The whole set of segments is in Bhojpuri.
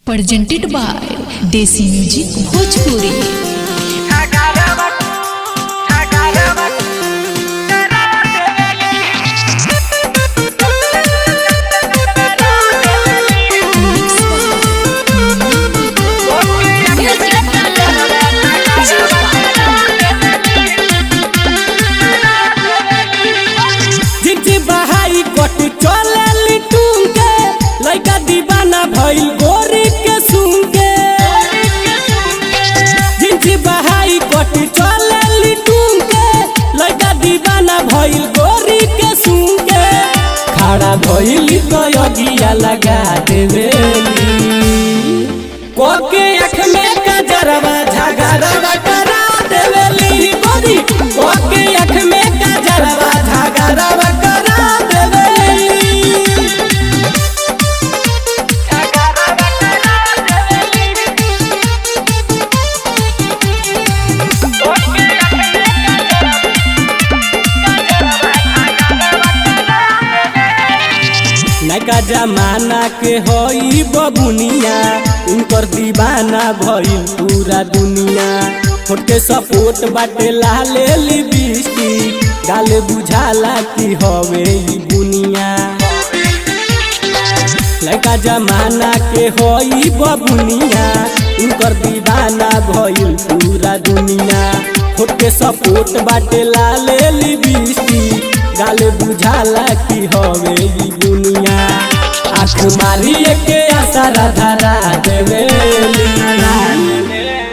presented by Desi Music Bhojpuri। भइल गोरी के सुन के जिंजी बहाई कोटी चलेली टून के लड़का दीवाना भइल गोरी के सुन के खड़ा भइली तो अगिया लगा देवेली कोके आँख में कजरवा झगड़वा करा देवेली गोरी कोके आँख में कजरवा झगड़वा करा देवेली। नका जमाना के होई बबुनिया उनकर दीवाना भइल पूरा दुनिया फोट के सपोर्ट बाटे लाले लिबिस्टी गाले बुझाला की हवे ई बुनिया। लड़का जमाना के होई बबुनिया उनकर दीवाना भइल पूरा दुनिया फोट के सपोर्ट बाटे लाले लिबिस्टी गाले बुझाला की हवे ई दुनिया। आँख मारी के आसारा धरा देवेली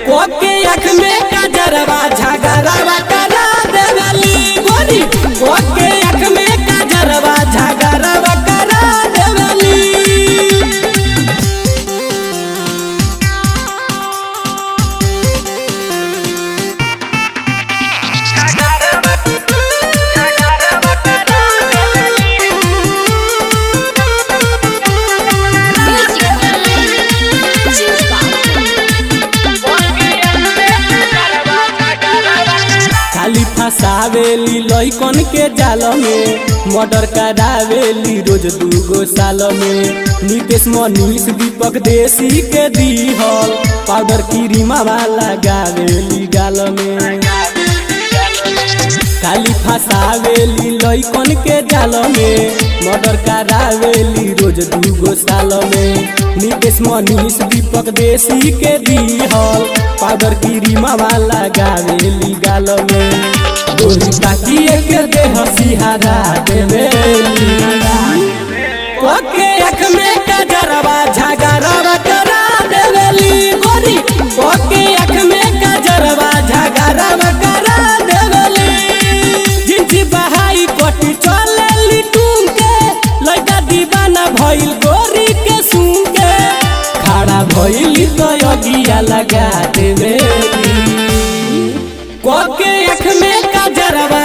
कोके आँख में कजरवा झगड़वा करा देवेली गोरी कोके आँख में कजरवा झगड़वा करा देवेली। फसावेली लइकन के जाल में मर्डर करावेली रोज दूगो साल में नीतीश मनीष दीपक देसी के दीहल पाउडर क्रीमा वाला गावेली गाल में खाली फसावेली लइकन के जाल में मर्डर करावेली रोज दूगो साल में नीतीश मनीष दीपक देसी के दीहल पाउडर क्रीमा वाला गावेली गाल में गोरी ताकिए के देह सिहारा देवेली कोके आँख में कजरवा झगड़वा करा देवेली गोरी कोके आँख में कजरवा झगड़वा करा देवेली। जिंजी बहाई कोटी चलेली टून के लड़का दीवाना भइल गोरी के सुन के खड़ा भइली तो अगिया लगा देवेली कोके आँख में कजरवा